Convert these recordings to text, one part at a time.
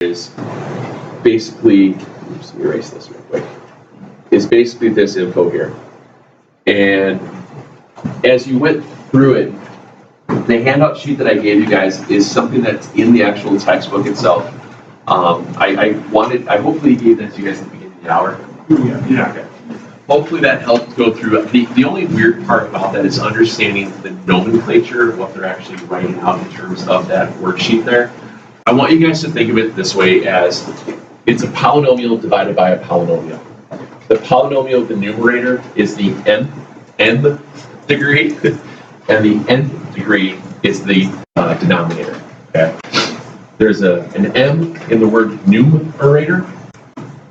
is basically, let me erase this real quick, is basically this info here. And as you went through it, the handout sheet that I gave you guys is something that's in the actual textbook itself. I hopefully gave that to you guys at the beginning of the hour. Yeah. Okay. Hopefully that helped go through. The only weird part about that is understanding the nomenclature of what they're actually writing out in terms of that worksheet there. I want you guys to think of it this way as it's a polynomial divided by a polynomial. The polynomial of the numerator is the nth degree, and the nth degree is the denominator. Okay? There's an m in the word numerator,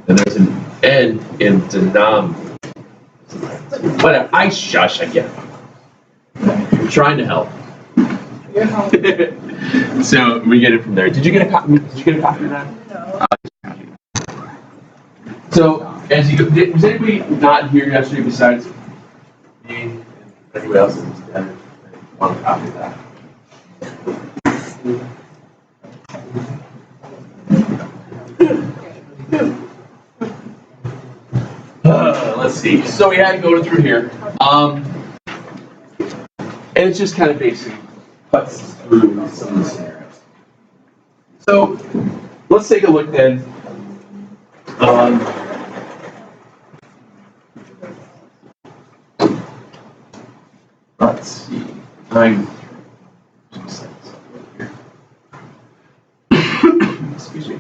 and there's an n in denominator. Whatever. I shush again. I'm trying to help. So we get it from there. Did you get a copy? Did you get a copy of that? No. So as you go, was anybody not here yesterday besides me and anybody else that was there? Want a copy of that? Let's see. So we had to go through here, and it's just kind of basic cuts through some of the scenarios. So let's take a look then. Let's see. Excuse me.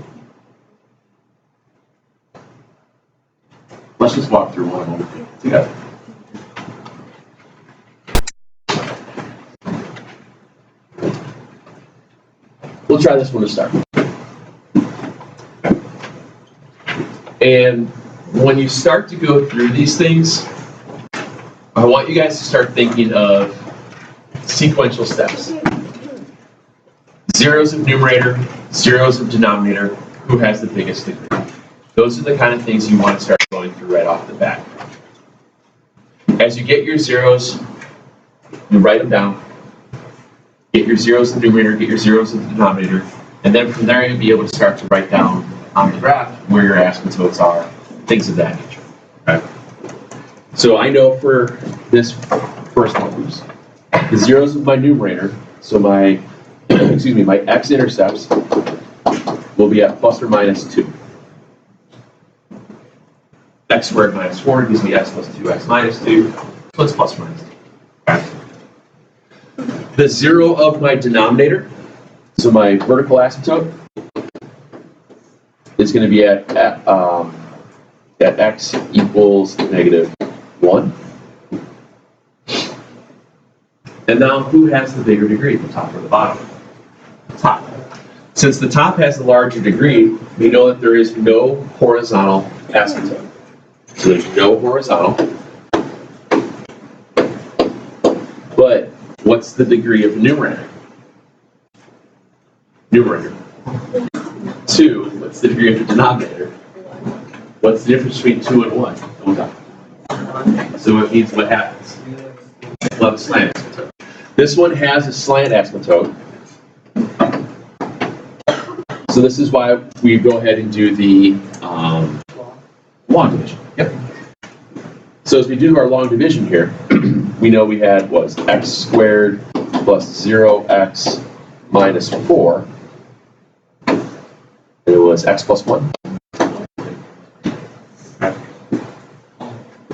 Let's just walk through one of them together. We'll try this one to start. And when you start to go through these things, I want you guys to start thinking of sequential steps. Zeros of numerator, zeros of denominator, who has the biggest degree? Those are the kind of things you want to start going through right off the bat. As you get your zeros, you write them down. Get your zeros in the numerator, get your zeros in the denominator, and then from there you'll be able to start to write down on the graph where your asymptotes are, things of that nature. Okay? So I know for this first one, the zeros of my numerator, so my my x-intercepts will be at plus or minus 2. X squared minus 4 gives me x plus 2x minus 2, so it's plus or minus 2. Okay. The zero of my denominator, so my vertical asymptote, is going to be at x equals -1. And now who has the bigger degree, the top or the bottom? The top. Since the top has the larger degree, we know that there is no horizontal asymptote. So there's no horizontal. But what's the degree of the numerator? Numerator. 2. What's the degree of the denominator? What's the difference between 2 and 1? So it means what happens? We'll have a slant asymptote. This one has a slant asymptote. So this is why we go ahead and do the long division. Yep. So as we do our long division here, we know we had was x squared plus 0x minus 4. It was x plus 1.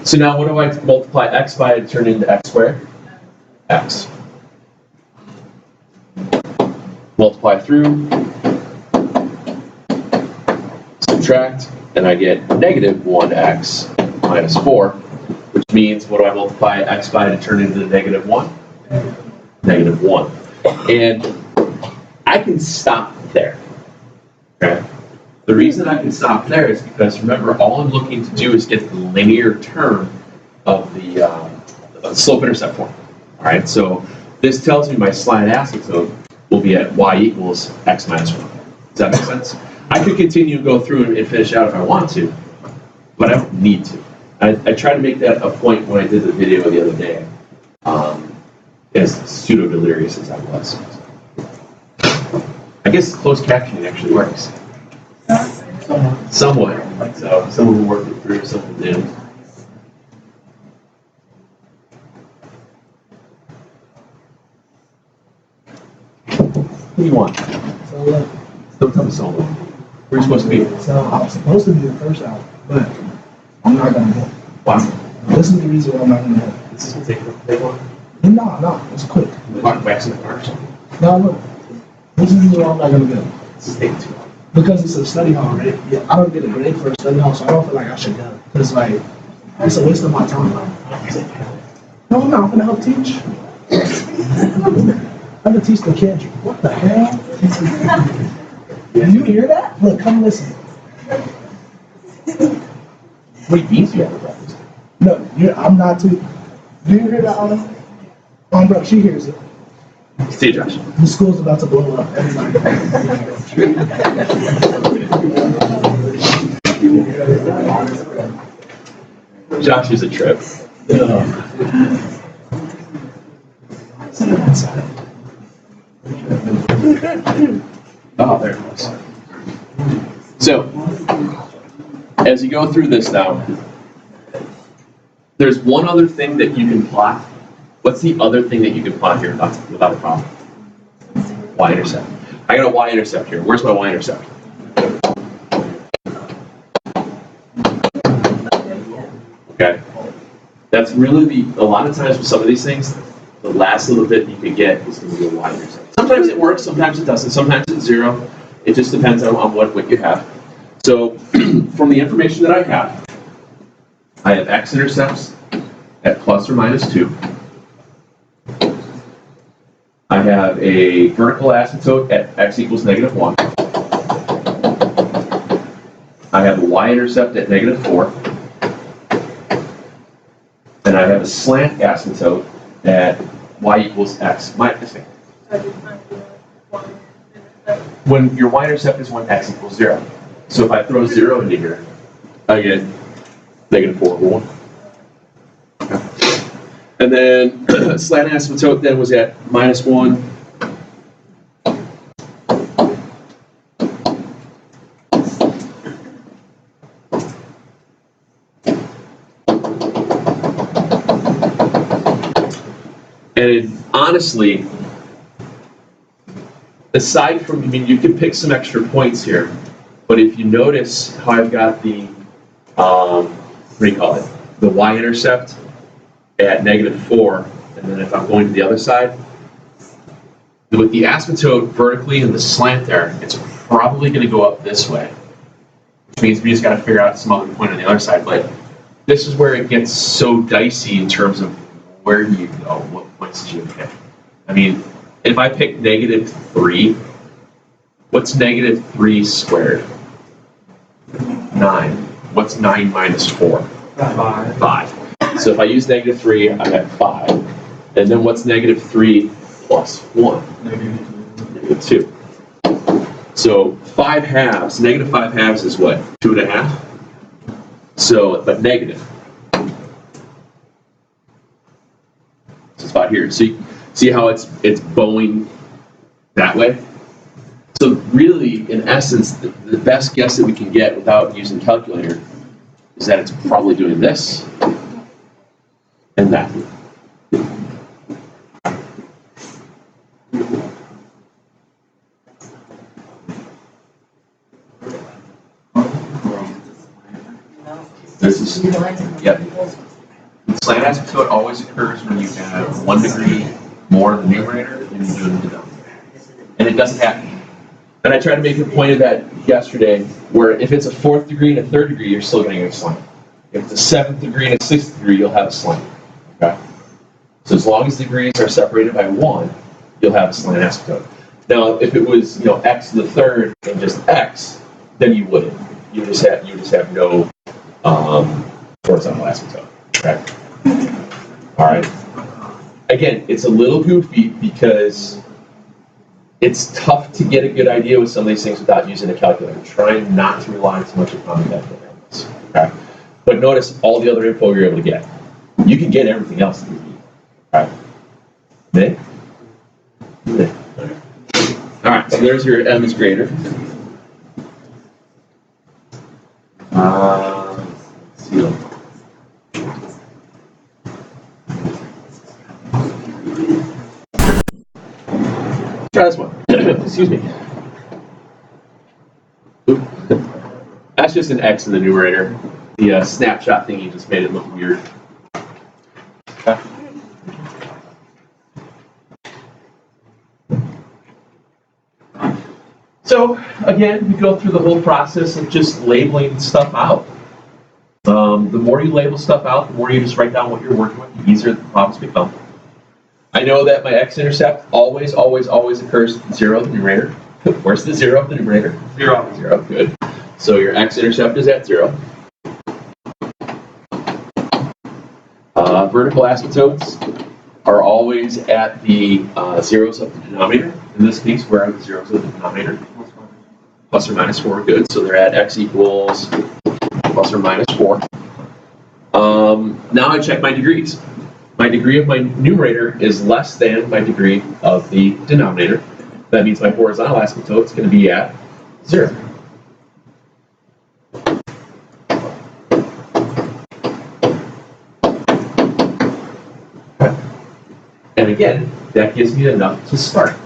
So now what do I multiply x by to turn into x squared? X. Multiply through, subtract, and I get negative 1x minus 4, which means what do I multiply x by to turn into negative 1? Negative 1. And I can stop there. Okay? The reason I can stop there is because, remember, all I'm looking to do is get the linear term of the slope-intercept form. All right, so this tells me my slant asymptote will be at y equals x minus 1. Does that make sense? I could continue and go through and finish out if I want to, but I don't need to. I tried to make that a point when I did the video the other day, as pseudo-delirious as I was. I guess closed captioning actually works. Somewhat. So some will work it through, some will do. What do you want? Solo. Don't tell me solo. Where are you supposed to be? So I'm supposed to be the first out, but I'm not gonna go. Why? This is the reason why I'm not gonna go. This is gonna take long. No, it's quick. Waxing the cars. No, look. This is the reason why I'm not gonna go. This is taking too long. Because it's a study hall, right? Yeah, I don't get a grade for a study hall, so I don't feel like I should go. Because like, it's a waste of my time. No, I'm not. I'm gonna help teach. I'm gonna teach the kids. What the hell? Did you hear that? Look, come listen. What beans do you have for breakfast? No, I'm not too. Do you hear that, Anna? Bro, she hears it. See you, Josh. The school's about to blow up. Everybody. Josh is a trip. Oh, there it was. So, as you go through this now, there's one other thing that you can plot. What's the other thing that you can plot here without a problem? Y-intercept. I got a y-intercept here. Where's my y-intercept? Okay. That's really a lot of times with some of these things, the last little bit you can get is going to be a y-intercept. Sometimes it works, sometimes it doesn't, sometimes it's 0. It just depends on what you have. So from the information that I have x-intercepts at plus or minus 2. I have a vertical asymptote at x equals -1. I have a y-intercept at -4. And I have a slant asymptote at y equals x minus 2. When your y-intercept is when x equals 0. So if I throw 0 into here, I get -4 over 1. And then slant asymptote then was at -1. And honestly, aside from, you can pick some extra points here, but if you notice how I've got the, what do you call it? The y-intercept at -4, and then if I'm going to the other side, with the asymptote vertically and the slant there, it's probably going to go up this way, which means we just got to figure out some other point on the other side. But this is where it gets so dicey in terms of where do you go, what points do you pick? I mean, if I pick -3, what's -3 squared? 9. What's 9 minus 4? 5. So if I use -3, I'm at 5. And then what's -3 plus 1? -2. So 5 halves, -5 halves is what? 2.5? So, but negative. So it's about here. So you see how it's bowing that way? So really, in essence, the best guess that we can get without using calculator is that it's probably doing this and that. This is, yep. The slant asymptote always occurs when you have 1 degree more in the numerator than you do in the denominator. And it doesn't happen. And I tried to make a point of that yesterday, where if it's a 4th degree and a 3rd degree, you're still getting a slant. If it's a 7th degree and a 6th degree, you'll have a slant. Okay? So as long as the degrees are separated by 1, you'll have a slant asymptote. Now, if it was, x to the 3rd and just x, then you wouldn't. You just have no horizontal asymptote. Okay? All right. Again, it's a little goofy because it's tough to get a good idea with some of these things without using a calculator. Try not to rely too much upon the calculator on this. Okay? But notice all the other info you're able to get. You can get everything else that you need. All right. Nick? Nick. All right, so there's your m is greater. Let's see. Try this one. Excuse me. Oop. That's just an X in the numerator. The snapshot thingy just made it look weird. Okay. So again, we go through the whole process of just labeling stuff out. The more you label stuff out, the more you just write down what you're working with, the easier the problems become. I know that my x-intercept always occurs at 0 of the numerator. Where's the 0 of the numerator? 0. 0, good. So your x-intercept is at 0. Vertical asymptotes are always at the zeros of the denominator. In this case, where are the zeros of the denominator? Plus or minus 4, good. So they're at x equals plus or minus 4. Now I check my degrees. My degree of my numerator is less than my degree of the denominator. That means my horizontal asymptote is going to be at 0. And again, that gives me enough to start.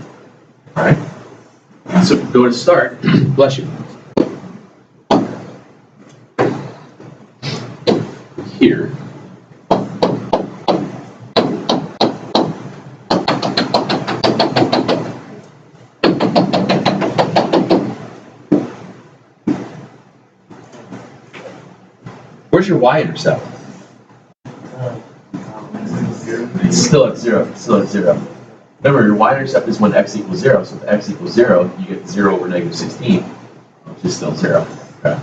All right? So go to start, bless you. Here. Where's your y-intercept? It's still at 0. It's still at 0. Remember, your y-intercept is when x equals 0. So if x equals 0, you get 0 over negative 16, which is still 0. Okay.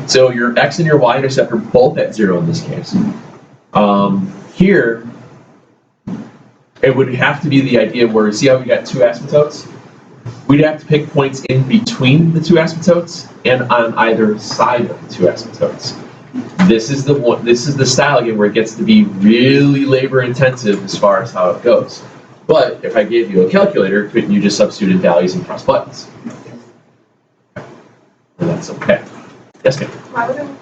So your x and your y-intercept are both at 0 in this case. Here, it would have to be the idea where, see how we got two asymptotes? We'd have to pick points in between the two asymptotes and on either side of the two asymptotes. This is the one. This is the style again where it gets to be really labor intensive as far as how it goes. But if I gave you a calculator, couldn't you just substitute in values and press buttons? And that's okay. Yes, ma'am. Why would I do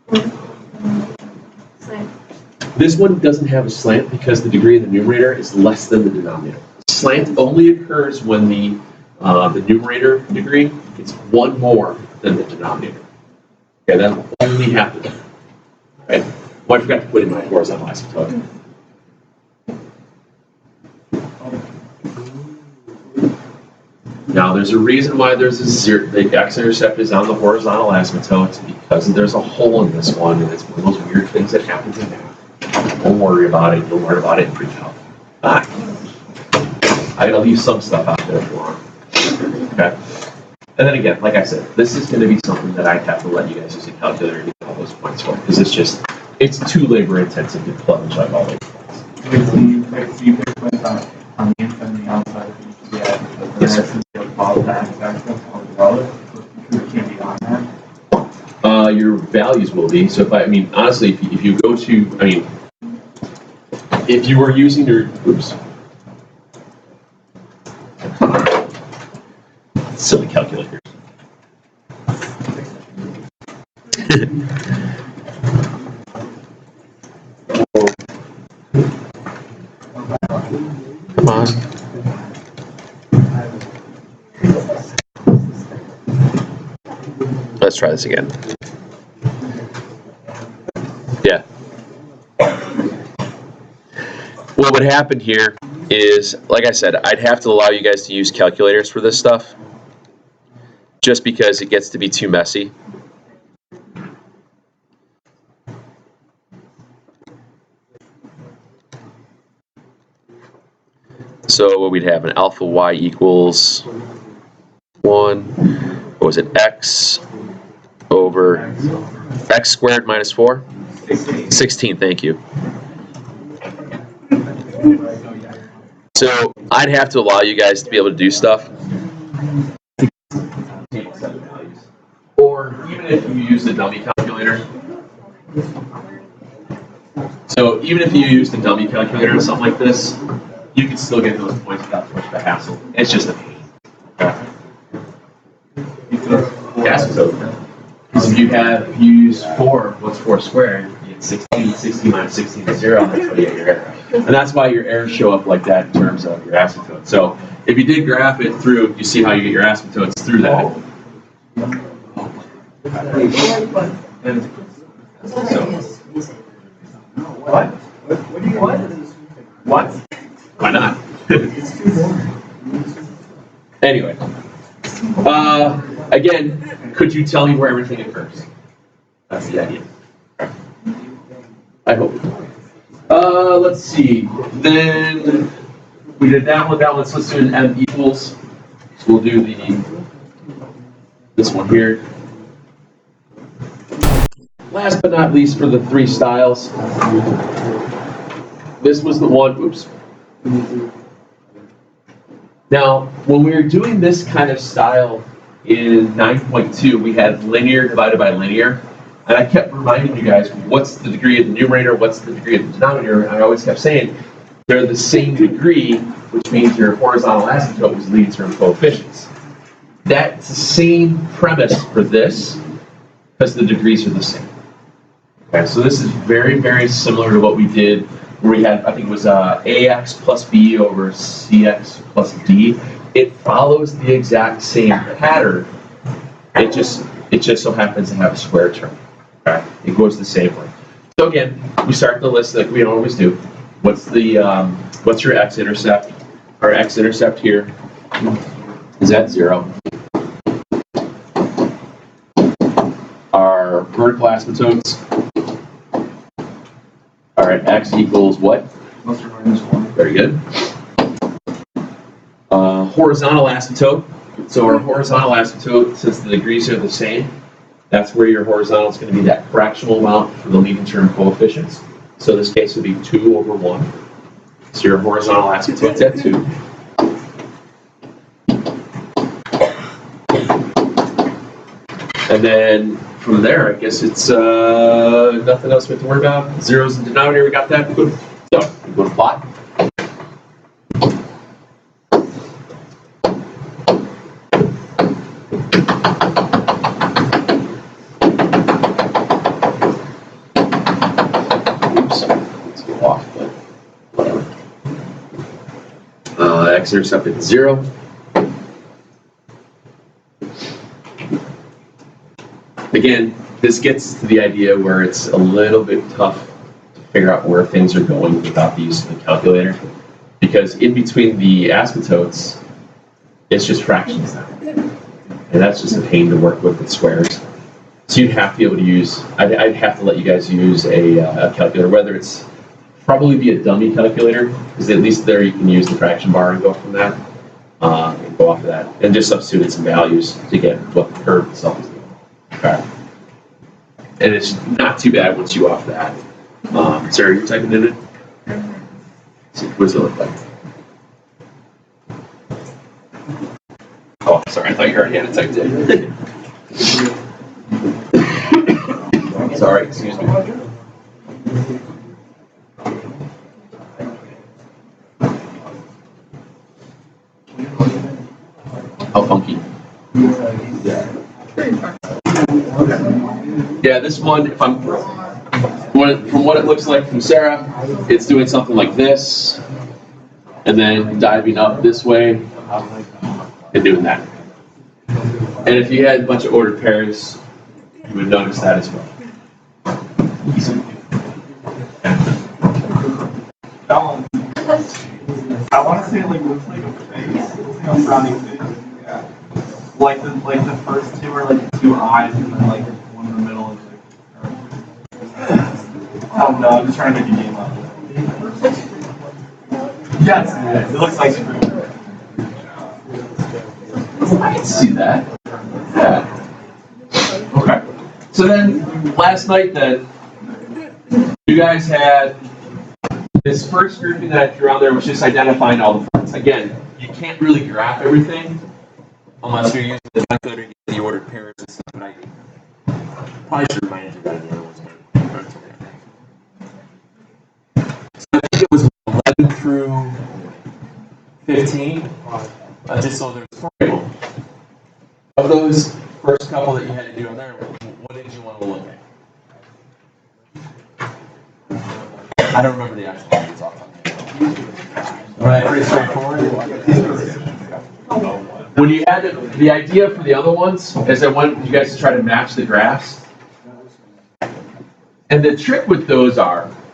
the slant? This one doesn't have a slant because the degree of the numerator is less than the denominator. Slant only occurs when the numerator degree is one more than the denominator. Okay, that'll only happen. Right? Well, I forgot to put in my horizontal asymptote. Now, there's a reason why there's a zero. The x-intercept is on the horizontal asymptote because there's a hole in this one, and it's one of those weird things that happens in math. Don't worry about it. You'll learn about it and freak out. I gotta leave some stuff out there for them. Okay. And then again, like I said, this is going to be something that I have to let you guys use a calculator to get all those points for because it's too labor intensive to plug and chug all those points. So you pick points on the inside and the outside of each yeah, yes, sir. It can't be on that. Your values will be. So honestly, if you go to, if you were using your, oops. Silly calculator. Come on. Let's try this again. Yeah. What would happen here is, like I said, I'd have to allow you guys to use calculators for this stuff, just because it gets to be too messy. So what we'd have an alpha y equals 1, what was it, x over x squared minus 4? 16, thank you. So I'd have to allow you guys to be able to do stuff. Or even if you use the dummy calculator. So even if you use the dummy calculator or something like this, you can still get those points without too much of a hassle. It's just a pain. Okay. Asymptote. If you use 4, what's 4 squared? You get 16. 16 minus 16 is 0. That's how you get your error. And that's why your errors show up like that in terms of your asymptote. So if you did graph it through, you see how you get your asymptotes through that. What? Why not? Anyway. Again, could you tell me where everything occurs? That's the idea. I hope. Let's see. Then we did that one. That one. So let's do an m equals. So we'll do this one here. Last but not least, for the 3 styles, this was the one. Oops. Now, when we were doing this kind of style in 9.2, we had linear divided by linear. And I kept reminding you guys, what's the degree of the numerator, what's the degree of the denominator, and I always kept saying, they're the same degree, which means your horizontal asymptote was leading term coefficients. That's the same premise for this, because the degrees are the same. Okay, so this is very, very similar to what we did, where we had, I think it was AX plus B over CX plus D. It follows the exact same pattern, it just so happens to have a square term. Okay, it goes the same way. So again, we start the list like we always do. What's your x-intercept? Our x-intercept here is at 0. Our vertical asymptotes are at x equals what? Plus or minus 1. Very good. Horizontal asymptote. So our horizontal asymptote, since the degrees are the same, that's where your horizontal is going to be that fractional amount for the leading term coefficients. So in this case, it would be 2 over 1. So your horizontal asymptote's at 2. And then from there, I guess it's nothing else we have to worry about. Zeros in denominator, we got that. Good. So we go to plot. X-intercept at 0. Again, this gets to the idea where it's a little bit tough to figure out where things are going without the use of the calculator. Because in between the asymptotes, it's just fractions now. And that's just a pain to work with squares. So you'd have to be able to use, I'd have to let you guys use a calculator, whether it's probably be a dummy calculator, because at least there you can use the fraction bar and go from that, and go off of that, and just substitute in some values to get what the curve itself is doing. Okay. And it's not too bad once you off that. Sarah, you're typing in it? What does it look like? Oh, sorry, I thought you already had it typed in. Sorry, excuse me. How funky. Yeah, this one, if I'm from what it looks like from Sarah, it's doing something like this, and then diving up this way, and doing that. And if you had a bunch of ordered pairs, you would notice that as well. That one, I want to say it looks like a face, like a frowning face. Yeah. Like the first two are like 2 eyes, and then like one in the middle is like. Oh no, I'm just trying to make a game out of it. Yes, it looks like screw. I can see that. Yeah. Okay. So then, last night then, you guys had this first grouping that I drew on there was just identifying all the parts. Again, you can't really graph everything unless you're using the calculator to get the ordered pairs and stuff, but I probably should remind you that in the other ones. So I think it was 11 through 15, just so there's 4 people. Of those first couple that you had to do on there, what did you want to look at? I don't remember the actual ones off on Right, pretty straightforward. When you had the idea for the other ones is I wanted you guys to try to match the graphs. And the trick with those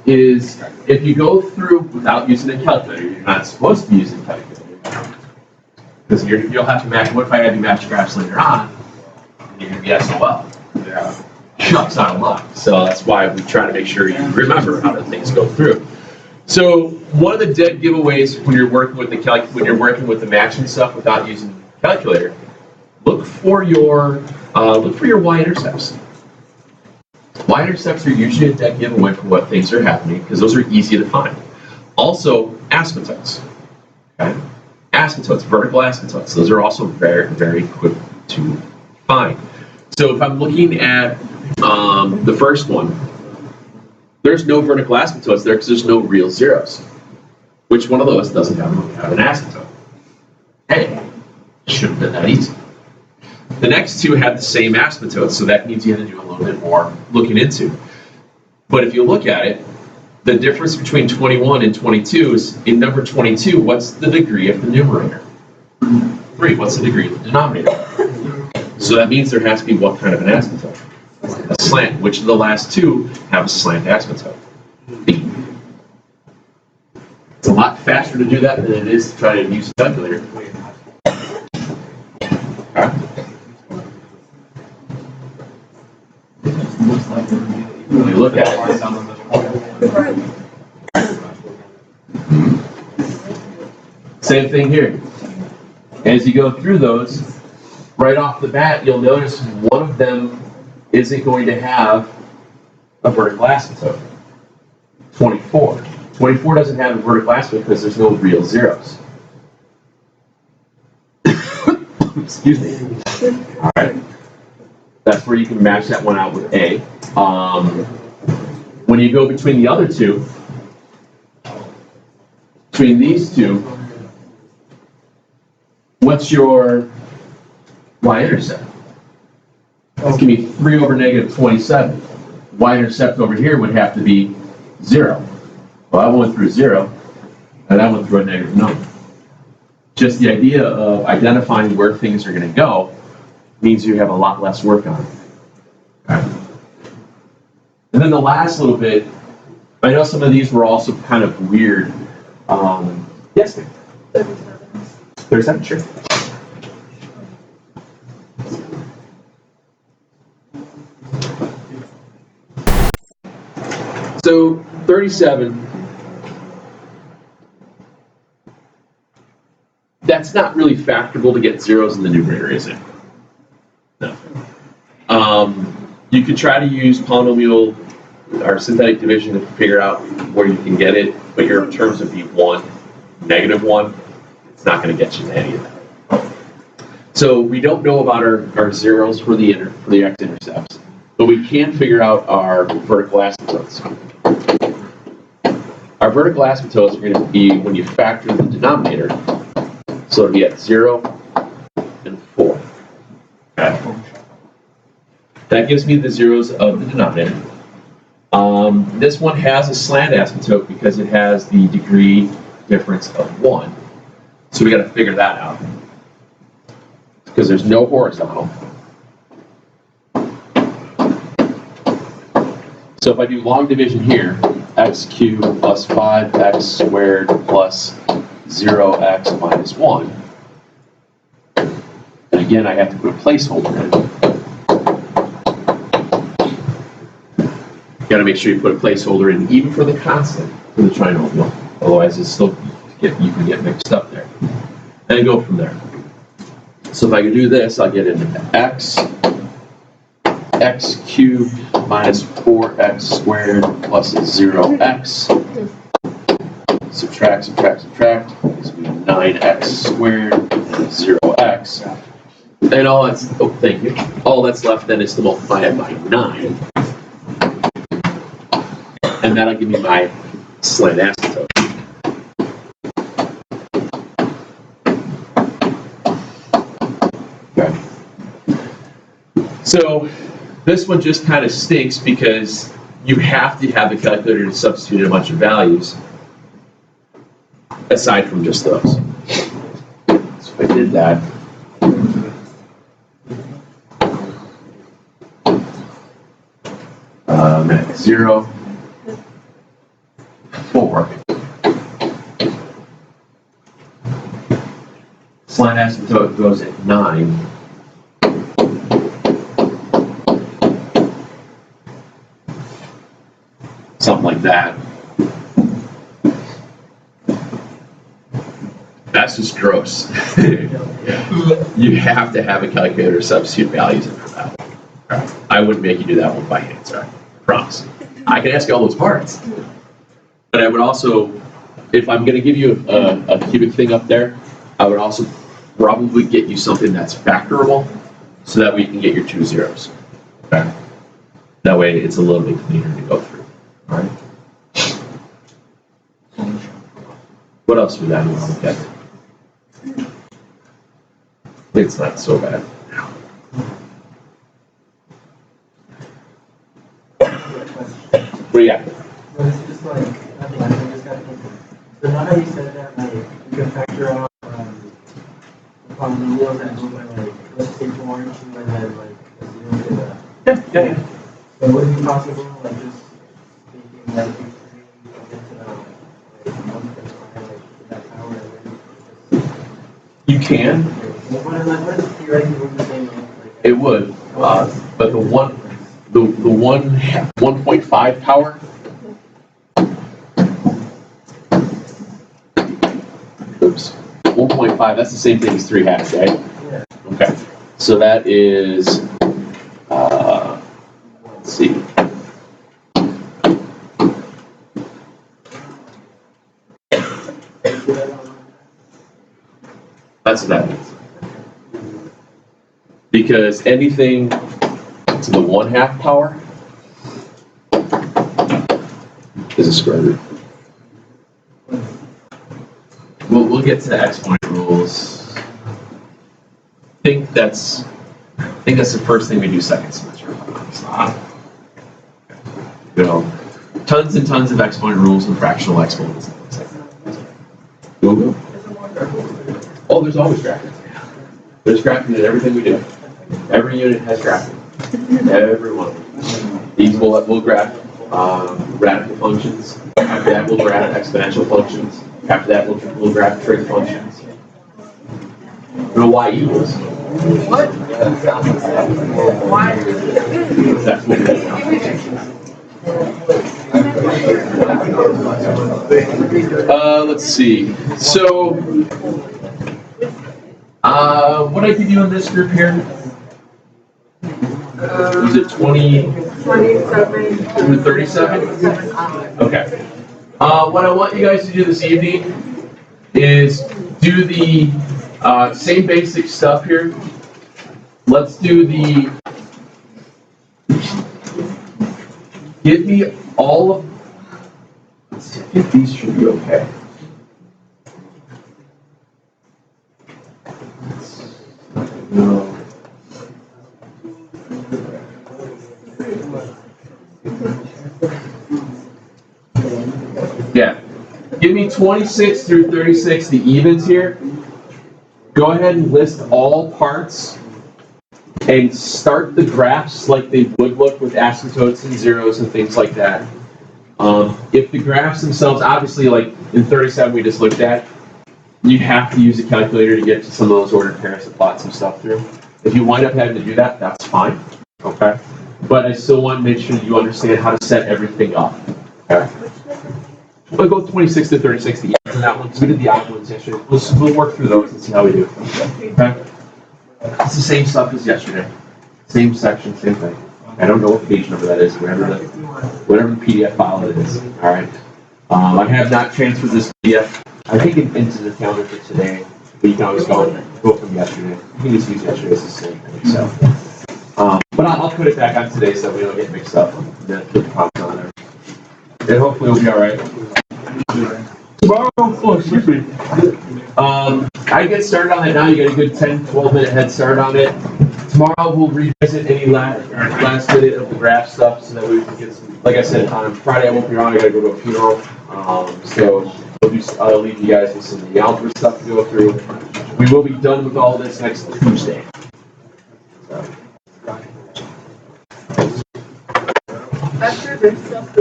is if you go through without using a calculator, you're not supposed to be using a calculator. Because you'll have to match, what if I had to match graphs later on? And you're going to be SOL. Yeah. Shucks out of luck. So that's why we try to make sure you remember how the things go through. So one of the dead giveaways when you're working with the matching stuff without using the calculator, look for your y-intercepts. Y-intercepts are usually a dead giveaway for what things are happening because those are easy to find. Also, asymptotes. Okay? Asymptotes, vertical asymptotes. Those are also very, very quick to find. So if I'm looking at the first one, there's no vertical asymptotes there because there's no real zeros. Which one of those doesn't have an asymptote? Hey, should have been that easy. The next two have the same asymptotes, so that means you have to do a little bit more looking into. But if you look at it, the difference between 21 and 22 is in number 22, what's the degree of the numerator? 3, what's the degree of the denominator? So that means there has to be what kind of an asymptote? A slant. Which of the last two have a slant asymptote? B. It's a lot faster to do that than it is to try to use a calculator. Okay. When you look at it, same thing here. As you go through those, right off the bat, you'll notice one of them isn't going to have a vertical asymptote. 24. 24 doesn't have a vertical asymptote because there's no real zeros. Excuse me. All right. That's where you can match that one out with A. When you go between the other two, between these two, what's your y-intercept? That's going to be 3 over negative 27. Y-intercept over here would have to be 0. Well, I went through 0, and I went through a negative number. Just the idea of identifying where things are going to go means you have a lot less work on it. Okay. And then the last little bit, I know some of these were also kind of weird. Yes, ma'am? 37, sure. So 37, that's not really factorable to get zeros in the numerator, is it? No. You could try to use polynomial or synthetic division to figure out where you can get it, but your terms would be 1, -1. It's not going to get you to any of that. So we don't know about our zeros for the x-intercepts, but we can figure out our vertical asymptotes. Our vertical asymptotes are going to be when you factor the denominator, so it'll be at 0 and 4. Okay. That gives me the zeros of the denominator. This one has a slant asymptote because it has the degree difference of 1. So we got to figure that out. Because there's no horizontal. So if I do long division here, x cubed plus 5x squared plus 0x minus 1. And again, I have to put a placeholder in. You got to make sure you put a placeholder in, even for the constant, for the trinomial. Otherwise, you can get mixed up there. And go from there. So if I can do this, I'll get into x cubed minus 4x squared plus 0x. Subtract. Gives me 9x squared and 0x. And all that's left then is to multiply it by 9. And that'll give me my slant asymptote. Okay. So this one just kind of stinks because you have to have the calculator to substitute a bunch of values aside from just those. So if I did that, at 0, 4. Slight asymptote goes at 9. Something like that. That's just gross. You have to have a calculator to substitute values in for that one. Right. I wouldn't make you do that one by hand, sorry. Promise. I can ask you all those parts. But I would also, if I'm going to give you a cubic thing up there, I would also probably get you something that's factorable so that we can get your 2 zeros. Okay? That way it's a little bit cleaner to go through. All right? What else would that look at? It's not so bad. What do you got? No, it's just like, I just got thinking. So now that you said that, like, you can factor out upon the rules that go by, like, let's say 4 and 2 and then, like, a 0 to the. Yeah. So would it be possible, like, just taking, like, 3 into the, like, 1.5, like, that power and then You can. what is theoretically what you're saying, like, It would. But the 1.5 power. Oops. 1.5, that's the same thing as 3 halves, right? Yeah. Okay. So that is, let's see. That's what that means. Because anything to the 1/2 power is a square root. We'll get to exponent rules. I think that's the first thing we do second semester. You know, tons and tons of exponent rules and fractional exponents and things like that. Google. Oh, there's always graphing. There's graphing in everything we do. Every unit has graphing. Every one. These will graph radical functions. After that, we'll graph exponential functions. After that, we'll graph trig functions. I don't know why equals. What? Why? That's what it is. Let's see. So, what did I give you in this group here? Was it 27 through 37? Okay. What I want you guys to do this evening is do the same basic stuff here. Let's do the, give me all of, let's see, I think these should be okay. No. Yeah. Give me 26 through 36, the evens here. Go ahead and list all parts and start the graphs like they would look with asymptotes and zeros and things like that. If the graphs themselves, obviously like in 37 we just looked at, you have to use a calculator to get to some of those ordered pairs to plot some stuff through. If you wind up having to do that, that's fine, okay? But I still want to make sure you understand how to set everything up, okay? We'll go 26 to 36, the evens in that one, because we did the odd ones yesterday. We'll work through those and see how we do, okay? It's the same stuff as yesterday. Same section, same thing. I don't know what page number that is, whatever the PDF file it is, all right? I have not transferred this PDF, I think, into the calendar for today, but you can always go from yesterday. You can just use yesterday as the same thing, so. But I'll put it back on today so we don't get mixed up. Then put the comments on there. And hopefully it'll be all right. Tomorrow, oh, excuse me. I get started on it now. You got a good 10, 12 minute head start on it. Tomorrow we'll revisit any last minute of the graph stuff so that we can get some, like I said, Friday I won't be around, I gotta go to a funeral. So I'll leave you guys with some of the algebra stuff to go through. We will be done with all this next Tuesday. After this stuff,